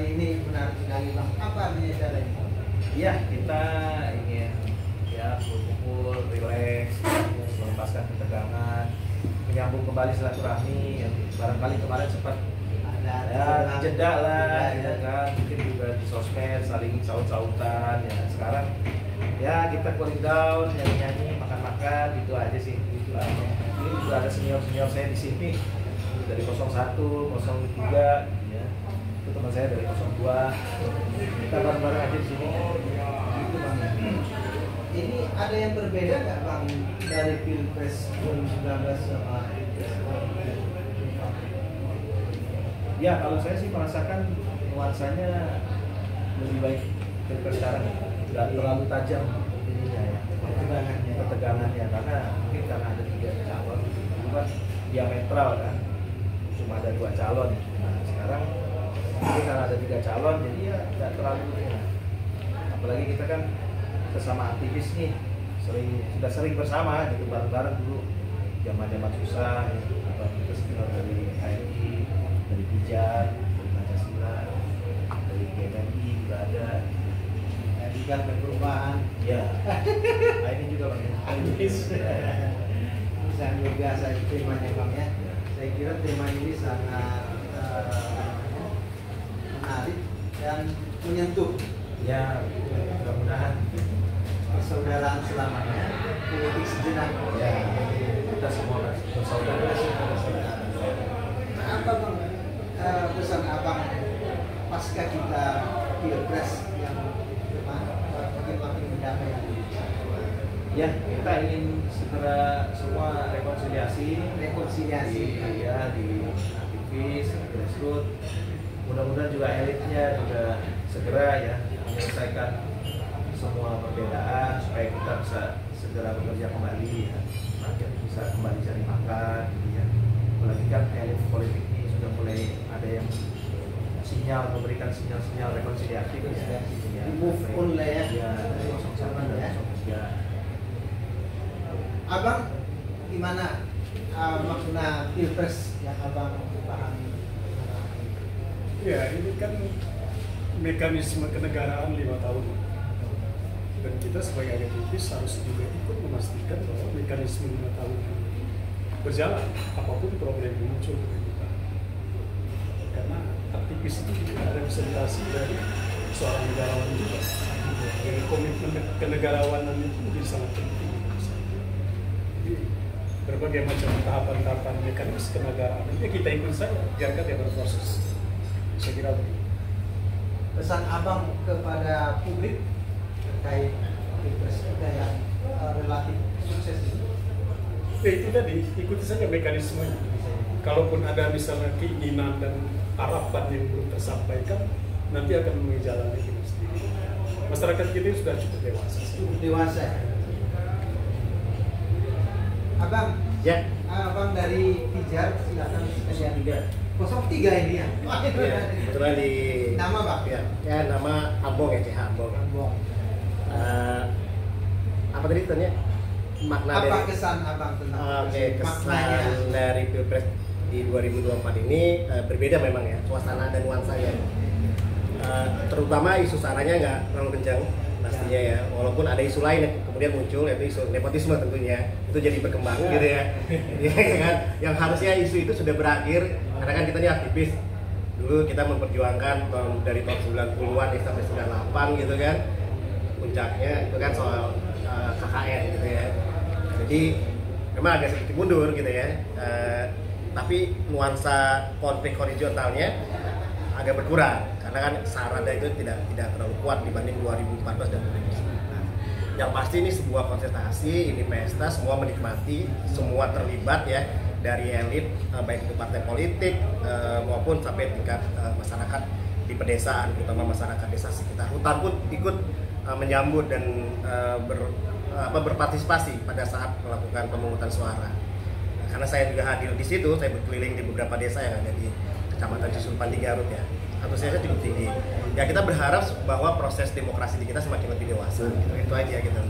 ini menarik sekali Bang. Apa artinya acara ini? Iya, kita ingin ya kumpul, rileks, melepaskan ketegangan, menyambung kembali silaturahmi yang barangkali kemarin sempat ya jeda lah, ya kan, mungkin juga di sosmed saling saut-sautan ya. Sekarang ya kita cooling down, nyanyi-nyanyi, makan-makan, gitu aja sih. Gitu lah. Ini juga ada senior-senior saya di sini dari 01, 03, ya. Itu teman saya dari 02. Kita bareng-bareng aja di sini. Gitu Bang. Ini ada yang berbeda nggak Bang dari Pilpres 2019 sama Pilpres 2024? Ya, kalau saya sih merasakan nuansanya lebih baik Pilpres sekarang. Tidak terlalu tajam ininya ya, ketegangannya, karena mungkin karena ada 3 calon, itu kan diametral kan, cuma ada 2 calon. Nah sekarang mungkin karena ada 3 calon, jadi ya tidak terlalu ya. Apalagi kita kan sesama aktivis nih, sudah sering bersama gitu, bareng-bareng dulu zaman-zaman susah ya. Kita sekitar dari HMI, dari Pijar, dari Pancasila, dari GMI juga ada. Juga perubahan. Ya. Nah, ini juga Bang. Aktivis. Sangat luar biasa temanya Bang ya. Saya kira tema ini sangat menarik dan menyentuh. Ya, mudah-mudahan Persaudaraan selamanya, politik sejenak. ya kita semua bersaudara. Nah, apa Bang pesan Abang pasca kita Pilpres yang makin berdamai lagi? Ya, kita ingin segera semua rekonsiliasi ya, di aktivis, grassroots. Mudah-mudahan juga elitnya juga segera ya menyelesaikan semua perbedaan supaya kita bisa segera bekerja kembali ya. Rakyat bisa kembali cari makan gitu ya. Apalagi kan elit politik ini sudah mulai ada yang memberikan sinyal-sinyal rekonsiliasi ya. Move on lah ya. Ya, dari 01 dan 03. Abang gimana makna Pilpres yang Abang pahami? Ya, ini kan mekanisme kenegaraan 5 tahun. Dan kita sebagai aktivis harus juga ikut memastikan bahwa mekanisme 5 tahun ini berjalan, apapun problem yang muncul dari kita. Karena aktivis itu juga representasi dari seorang negarawan juga. Jadi komitmen kenegarawanan itu menjadi sangat penting. Jadi berbagai macam tahapan-tahapan mekanisme kenegaraan ini kita ikut saja, biarkan dia berproses. Saya kira begitu. Pesan Abang kepada publik terkait Pilpres kita yang relatif sukses ini? Itu tadi, ikuti saja mekanismenya. Kalaupun ada misalnya keinginan dan harapan yang belum tersampaikan, nanti akan menemui jalan itu sendiri. Masyarakat kita sudah cukup dewasa. Cukup dewasa. Abang, Ya. Abang dari Pijar, silakan sekalian 03 ini ya. Ya, kebetulan di Nama Bang? ya nama Ambong ya, CH Ambong. Ambong. Apa tadi tanya? Makna Apa dari kesan Abang tentang kesan maknanya? dari Pilpres di 2024 ini berbeda memang ya, suasana dan nuansanya. Terutama isu saranya nggak terlalu kencang pastinya ya, walaupun ada isu lain yang kemudian muncul, yaitu isu nepotisme tentunya itu jadi berkembang gitu ya. Ya kan, yang harusnya isu itu sudah berakhir karena kan kita ini aktivis. Dulu kita memperjuangkan dari tahun 90-an sampai 98 gitu kan, puncaknya itu kan soal KKN gitu ya. Jadi memang agak sedikit mundur gitu ya, tapi nuansa konflik horizontalnya agak berkurang karena kan sarada itu tidak terlalu kuat dibanding 2014 dan 2019. Yang pasti ini sebuah kontestasi, ini pesta, semua menikmati, semua terlibat ya, dari elit baik itu partai politik maupun sampai tingkat masyarakat di pedesaan, terutama masyarakat desa sekitar hutan pun ikut menyambut dan berpartisipasi pada saat melakukan pemungutan suara. Karena saya juga hadir di situ, saya berkeliling di beberapa desa yang ada di Kecamatan Cisulpan di Garut ya. Antusiasnya cukup tinggi. Ya kita berharap bahwa proses demokrasi di kita semakin lebih dewasa. Gitu. Itu aja gitu.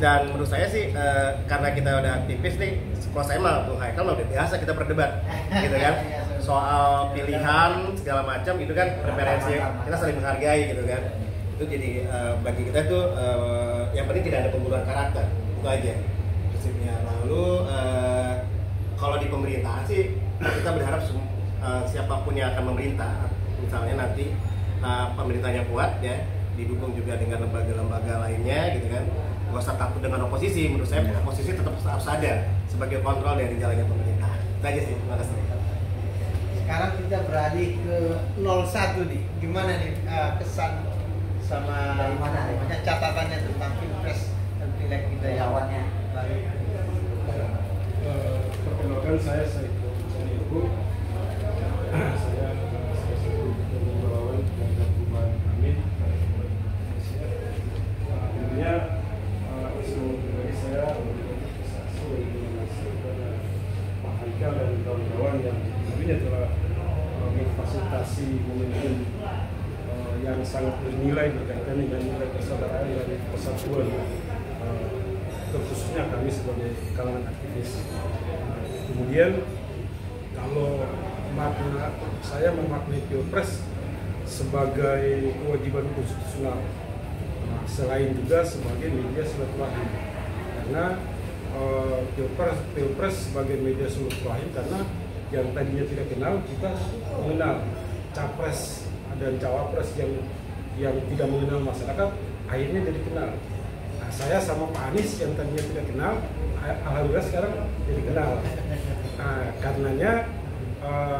Dan menurut saya sih karena kita udah aktivis nih, kalau saya mah Bung Haikal mah udah biasa kita berdebat, gitu kan. soal pilihan segala macam itu kan preferensi kita saling menghargai gitu kan. Itu jadi bagi kita itu yang penting tidak ada pembunuhan karakter, itu aja prinsipnya. Lalu kalau di pemerintahan sih kita berharap siapapun yang akan memerintah, misalnya nanti pemerintahnya kuat ya, didukung juga dengan lembaga-lembaga lainnya gitu kan. Gak usah takut dengan oposisi, menurut saya oposisi tetap harus ada sebagai kontrol dari jalannya pemerintah. Itu aja sih, terima kasih. Sekarang kita beralih ke 01 nih. Gimana nih kesan sama catatannya tentang Pilpres dan Pileg kita ya? Perkenalkan saya Ibu. Saya relawan dan gabungan Amin. Intinya isu dari saya kepada Pak Haikal dan kawan-kawan yang tentunya telah memfasilitasi momentum yang sangat bernilai berkaitan dengan nilai persaudaraan dan persatuan, khususnya kami sebagai kalangan aktivis. Kemudian kalau saya memaknai Pilpres sebagai kewajiban konstitusional, selain juga sebagai media silaturahim, karena Pilpres sebagai media silaturahim karena yang tadinya tidak kenal kita mengenal capres dan cawapres yang tidak mengenal masyarakat akhirnya jadi kenal. Nah, saya sama Pak Anies yang tadinya tidak kenal alhamdulillah sekarang jadi kenal. Nah, karenanya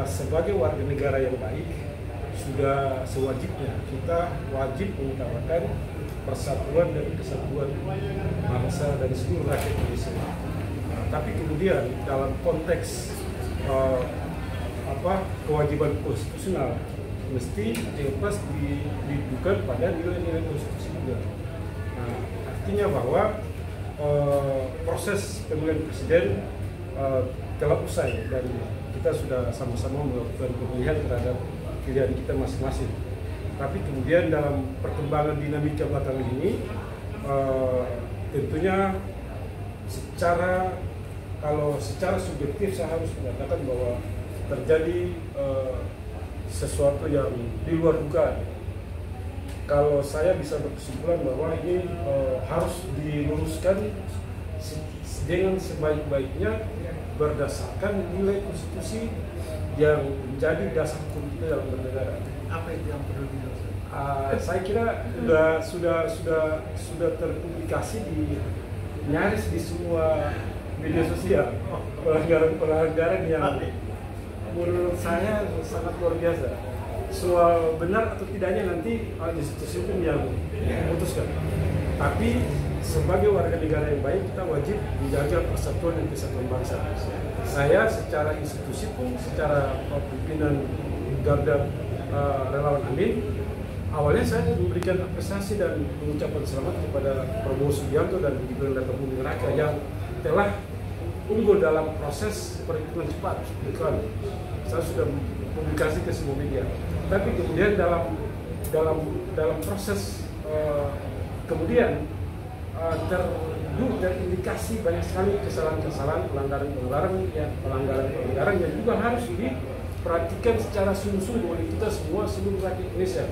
sebagai warga negara yang baik sudah sewajibnya kita wajib mengutamakan persatuan dan kesatuan bangsa dan seluruh rakyat Indonesia. Tapi kemudian dalam konteks kewajiban konstitusional mesti Pilpres didudukan pada nilai-nilai konstitusi juga. Nah, artinya bahwa proses pemilihan presiden telah usai dan kita sudah sama-sama melakukan pemilihan terhadap pilihan kita masing-masing. Tapi kemudian dalam perkembangan dinamika belakangan ini tentunya kalau secara subjektif saya harus mengatakan bahwa terjadi sesuatu yang di luar dugaan. Kalau saya bisa berkesimpulan bahwa ini harus diluruskan dengan sebaik-baiknya berdasarkan nilai konstitusi yang menjadi dasar hukum kita dalam bernegara. Apa itu yang perlu diluruskan? Saya kira sudah terpublikasi di nyaris di semua media sosial pelanggaran yang menurut saya sangat luar biasa. Soal benar atau tidaknya nanti institusi hukum yang memutuskan. Tapi sebagai warga negara yang baik kita wajib menjaga persatuan dan kesatuan bangsa. Saya secara institusi pun, secara pimpinan Garda Relawan Amin, awalnya saya memberikan apresiasi dan mengucapkan selamat kepada Prabowo Subianto dan Gibran Rakabuming Raka yang telah unggul dalam proses perhitungan cepat. Bukan, saya sudah publikasi ke semua media. Tapi kemudian dalam proses kemudian terindikasi banyak sekali kesalahan-kesalahan, pelanggaran yang juga harus diperhatikan secara sungguh-sungguh oleh kita semua, seluruh rakyat Indonesia,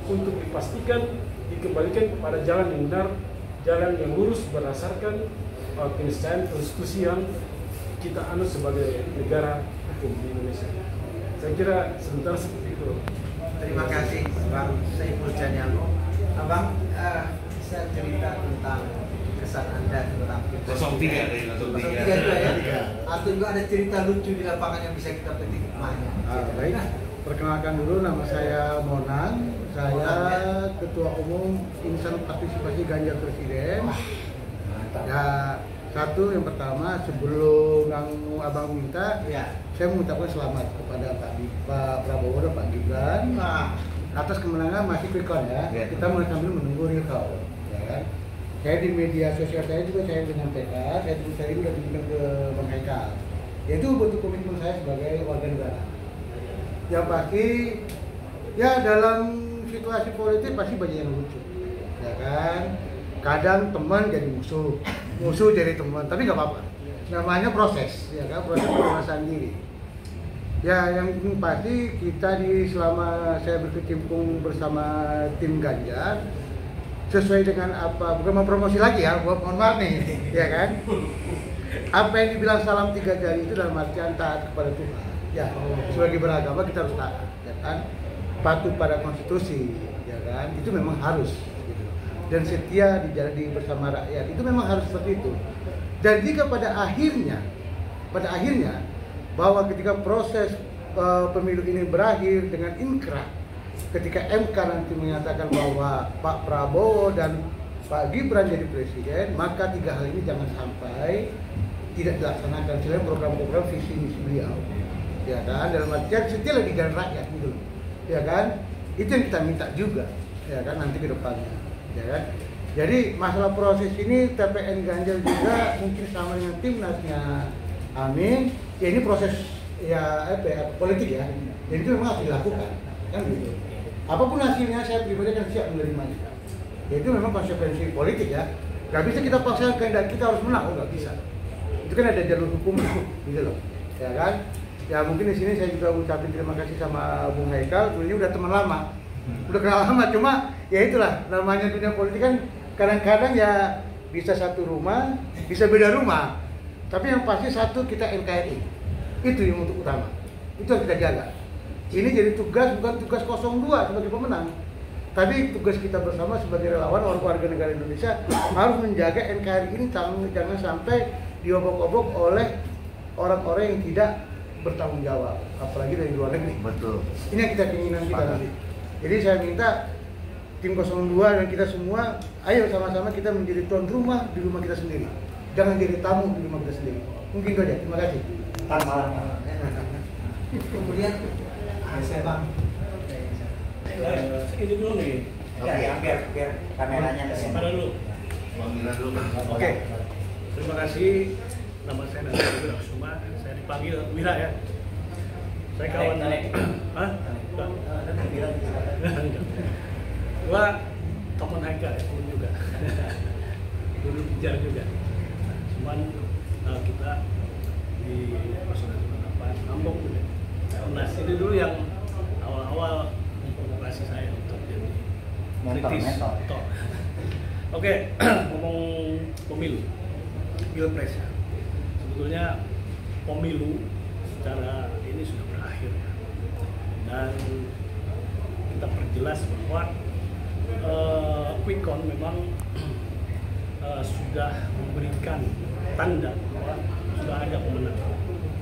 untuk dipastikan dikembalikan kepada jalan yang benar, jalan yang lurus berdasarkan keniscayaan konstitusi yang kita anut sebagai negara hukum di Indonesia. Saya kira sebentar seperti itu. Terima kasih Bang Saiful Janianto. Abang bisa cerita tentang kesan Anda tentang Pilpres 03 dari 03 juga ya? Atau juga ada cerita lucu di lapangan yang bisa kita petik hikmahnya? Baik, perkenalkan dulu, nama saya Monan. Saya Ketua Umum Insan Partisipasi Ganjar Presiden. Ya, satu yang pertama sebelum abang minta, Ya. saya mengucapkan selamat kepada Pak Prabowo dan Pak Gibran atas kemenangan masih quick count ya. Ya. Kita sambil menunggu real count, ya kan? Saya di media sosial saya juga saya menyampaikan, saya juga tunjukkan ke Bang Haikal. Yaitu bentuk komitmen saya sebagai warga negara. Yang pasti, ya dalam situasi politik pasti banyak yang lucu, ya kan? Kadang teman jadi musuh, musuh jadi teman, tapi nggak apa-apa. Namanya proses, ya kan? Proses penguasaan diri. Ya, yang pasti kita selama saya berkecimpung bersama tim Ganjar, sesuai dengan apa, bukan mau promosi lagi ya, mohon maaf nih, ya kan? Apa yang dibilang salam 3 jari itu dalam artian taat kepada Tuhan. Ya, sebagai beragama kita harus taat, ya kan? Patuh pada konstitusi, ya kan? Itu memang harus. Gitu. Dan setia di bersama rakyat, itu memang harus seperti itu. Dan jika pada akhirnya bahwa ketika proses pemilu ini berakhir dengan inkrah, ketika MK nanti menyatakan bahwa Pak Prabowo dan Pak Gibran jadi presiden, maka 3 hal ini jangan sampai tidak dilaksanakan selain program-program visi misi beliau, ya kan, dalam artian setia di jalan rakyat gitu, ya kan, itu yang kita minta juga, ya kan, nanti ke depannya, ya kan. Jadi masalah proses ini TPN Ganjar juga mungkin sama dengan timnasnya Amin, ya ini proses politik ya, jadi itu memang harus dilakukan, kan gitu. Apapun hasilnya saya pribadi akan siap menerimanya. Ya itu memang konsekuensi politik ya. Gak bisa kita paksakan kehendak kita harus menang, nggak bisa. Itu kan ada jalur hukum gitu loh, ya kan. Ya mungkin di sini saya juga ucapin terima kasih sama Bung Haikal, ini udah teman lama, udah kenal lama, cuma ya itulah namanya dunia politik kan kadang-kadang ya bisa satu rumah, bisa beda rumah. Tapi yang pasti satu, kita NKRI, itu yang untuk utama, itu yang kita jaga. Ini jadi tugas, bukan tugas 02 sebagai pemenang, tapi tugas kita bersama sebagai relawan warga negara Indonesia harus menjaga NKRI ini jangan sampai diobok-obok oleh orang-orang yang tidak bertanggung jawab, apalagi dari luar negeri. Betul. Ini yang kita keinginan kita nanti. Jadi saya minta tim 02 dan kita semua, ayo sama-sama kita menjadi tuan rumah di rumah kita sendiri. Jangan jadi tamu di rumah kita sendiri. Mungkin itu aja. Terima kasih. Kemudian saya Bang. Ini dulu nih. Biar kameranya Pada dulu. Panggilan dulu. Oke. Terima kasih. Nama saya Nanda Wira Kusuma. Saya dipanggil Wira ya. Saya kawan. Hah? Gua teman Haikal ya, pun juga. Dulu bicara juga. Cuman kita di Pasar Ambok juga. Nah, ini dulu yang awal-awal memprovokasi saya untuk jadi kritis. Oke, ngomong pemilu, pilpres ya. Sebetulnya pemilu secara ini sudah berakhir ya. Dan kita perjelas bahwa Quick Count memang sudah memberikan tanda bahwa sudah ada pemenang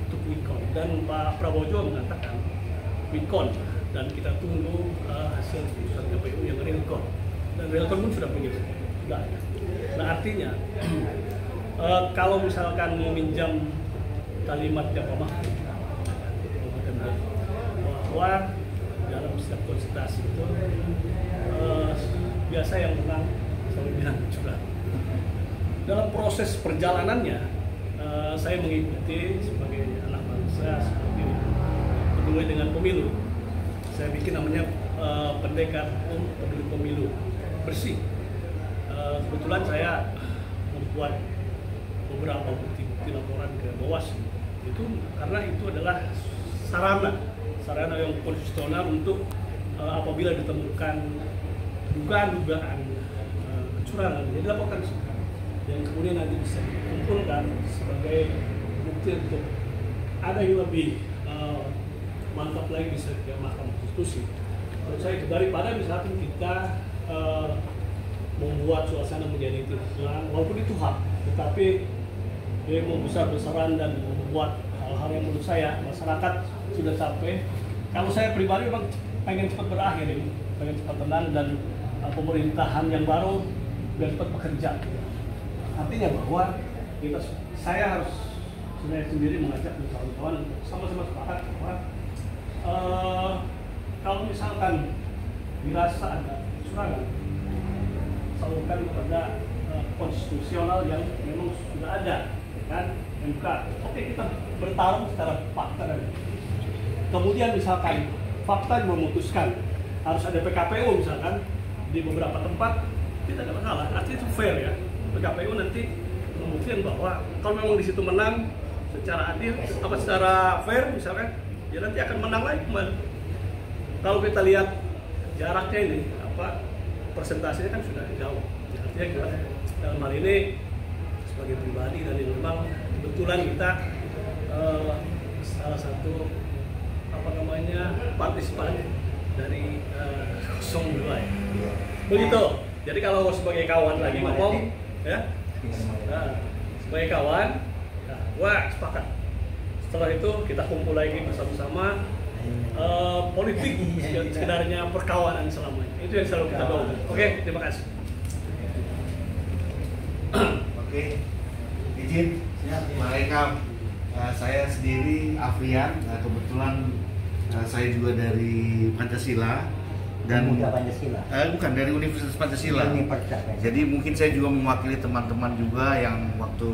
untuk Quick Count, dan Pak Prabowo juga mengatakan Quick Count, dan kita tunggu hasil keputusan KPU yang real count, dan real count pun sudah ada. Nah artinya kalau misalkan meminjam kalimatnya Pak Mahfud bahwa dalam setiap konsultasi itu biasa yang menang selalu bilang curang. Dalam proses perjalanannya saya mengikuti sebagai anak bangsa, sebagai peduli dengan pemilu. Saya bikin namanya pendekar peduli pemilu bersih. Kebetulan saya membuat beberapa bukti-bukti laporan ke Bawaslu. Itu karena itu adalah sarana yang konstitusional untuk apabila ditemukan dugaan kecurangan, jadi laporkan dan kemudian nanti bisa dikumpulkan sebagai bukti untuk ada yang lebih mantap lagi bisa ke Mahkamah Konstitusi. Menurut saya itu daripada misalkan kita membuat suasana menjadi terang, walaupun itu hak, tetapi dia mau besar-besaran dan membuat hal-hal yang menurut saya masyarakat sudah capek. Kalau saya pribadi memang pengen cepat berakhir ini, pengen cepat tenang dan pemerintahan yang baru biar cepat bekerja. Artinya bahwa saya harus sebenarnya sendiri mengajak kawan-kawan sama-sama sepakat bahwa kalau misalkan dirasa ada kecurangan, salurkan kepada konstitusional yang memang sudah ada, kan, MK. Oke, kita bertarung secara fakta dan kemudian misalkan fakta memutuskan harus ada PKPU misalkan di beberapa tempat, tidak ada masalah. Artinya itu fair ya. PKPU nanti membuktikan bahwa kalau memang di situ menang secara adil, secara fair misalkan, ya nanti akan menang lagi kembali. Kalau kita lihat jaraknya ini, persentasenya kan sudah jauh. Artinya gimana? Dalam hal ini sebagai pribadi dan memang kebetulan kita salah satu partisipan dari 02 ya. Begitu. Jadi kalau sebagai kawan lagi ngomong, ya, sebagai kawan, wah sepakat. Setelah itu kita kumpul lagi bersama-sama. Politik sekedarnya perkawanan selamanya. Itu yang selalu kita bawa. Oke, terima kasih. Oke, izin merekam. Saya sendiri Afrian, kebetulan saya juga dari Pancasila dan Pancasila. Bukan dari Universitas Pancasila. Jadi mungkin saya juga mewakili teman-teman juga yang waktu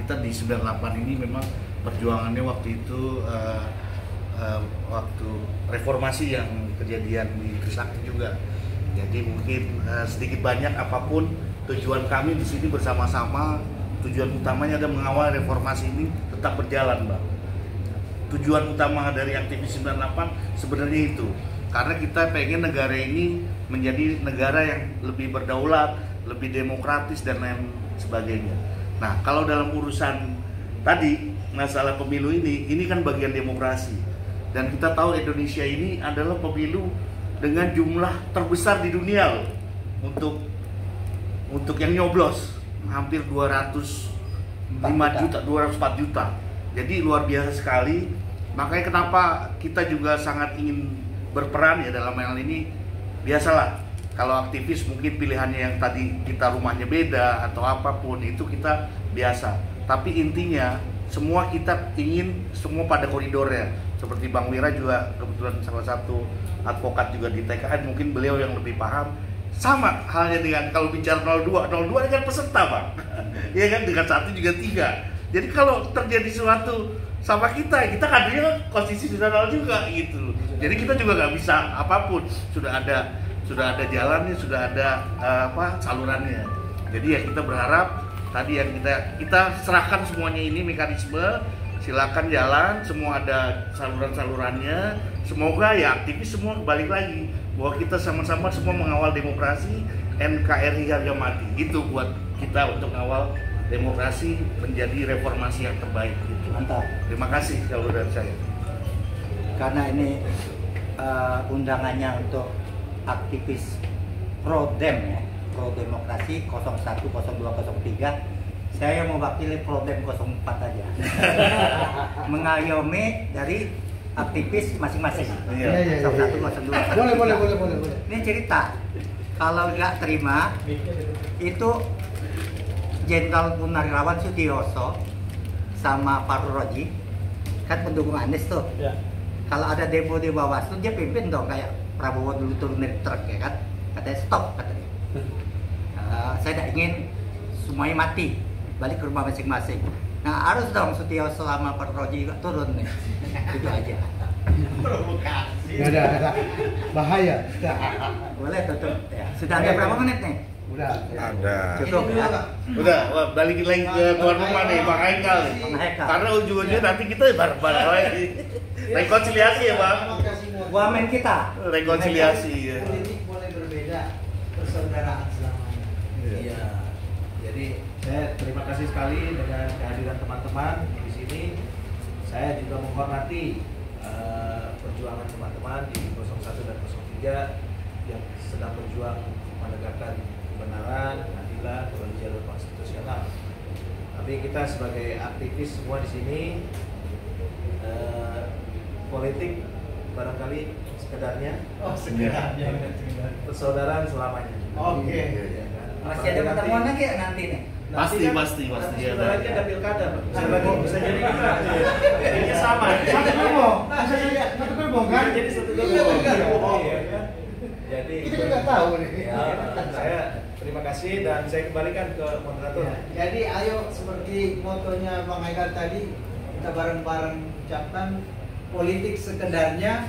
kita di 98 ini memang perjuangannya waktu itu waktu reformasi yang kejadian di Trisakti juga. Jadi mungkin sedikit banyak apapun tujuan kami di sini bersama-sama, tujuan utamanya adalah mengawal reformasi ini tetap berjalan, Bang. Tujuan utama dari aktivis 98 sebenarnya itu, karena kita pengen negara ini menjadi negara yang lebih berdaulat, lebih demokratis dan lain sebagainya. Nah, kalau dalam urusan tadi masalah pemilu ini kan bagian demokrasi. Dan kita tahu Indonesia ini adalah pemilu dengan jumlah terbesar di dunia loh, untuk yang nyoblos hampir 204 juta. Jadi luar biasa sekali. Makanya kenapa kita juga sangat ingin berperan ya dalam hal ini. Biasalah kalau aktivis mungkin pilihannya yang tadi kita rumahnya beda atau apapun itu kita biasa. Tapi intinya semua kita ingin semua pada koridornya. Seperti Bang Wira juga kebetulan salah satu advokat juga di TKN, mungkin beliau yang lebih paham. Sama halnya dengan kalau bicara 02 ini kan peserta, Bang. Ya kan, dengan 1 juga 3. Jadi kalau terjadi sesuatu sama kita kadernya konstitusional juga gitu. Jadi kita juga nggak bisa apapun, sudah ada jalannya, sudah ada salurannya. Jadi ya kita berharap tadi yang kita serahkan semuanya ini mekanisme, silakan jalan, semua ada saluran-salurannya. Semoga ya aktivis semua balik lagi bahwa kita sama-sama semua mengawal demokrasi, NKRI harga mati. Itu buat kita untuk mengawal demokrasi menjadi reformasi yang terbaik. Gitu. Mantap. Terima kasih kalau dari saya. Karena ini undangannya untuk aktivis pro-dem ya, pro-demokrasi 01, 02, 03. Saya mewakili pro-dem 04 aja. Mengayomi dari aktivis masing-masing. Iya. 01, 02, 03. Boleh. Ini cerita. Kalau nggak terima, itu Jenderal Purnawirawan Sutioso sama Pak Roji kan pendukung Anies tuh. Ya. Kalau ada demo di Bawaslu dia pimpin dong kayak Prabowo dulu turun dari truk ya kan, katanya stop katanya. Saya tidak ingin semuanya mati, balik ke rumah masing-masing. Nah harus dong Sutioso sama Pak Roji juga turun nih, itu aja. Provokasi. Nggak ada bahaya. Boleh tutup ya. Sudah ada berapa menit nih? Udah. Ada. Cukup ya. Udah, balikin lagi ke tuan rumah nih, Bang Haikal. Bang Haikal. Karena ujung-ujungnya nanti kita bareng-bareng lagi. Rekonsiliasi ya, Bang. Wamen kita. Rekonsiliasi ya. Politik boleh berbeda, persaudaraan selamanya. Iya. Jadi saya terima kasih sekali dengan kehadiran teman-teman di sini. Saya juga menghormati perjuangan teman-teman di 01 dan 03 yang sedang berjuang menegakkan kebenaran, keadilan melalui jalur konstitusional. Tapi kita sebagai aktivis semua di sini, politik barangkali sekedarnya persaudaraan selamanya. Oke. Ya kan? Masih ada pertemuan lagi ya nanti nih? Pasti Sebentar lagi ada pilkada, Pak. Bisa jadi kita. Ini sama. Satu gerbong, satu gerbong kan? Jadi satu gerbong. Iya, kan? Jadi Kita nggak tahu nih. ya, saya terima kasih dan saya kembalikan ke moderator. Ya, jadi ayo seperti motonya Bang Haikal tadi, kita bareng-bareng ucapkan politik sekedarnya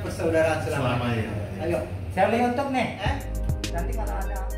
persaudaraan selamanya. Selamanya. Ayo. Saya lihat untuk nih. Eh? Nanti kalau ada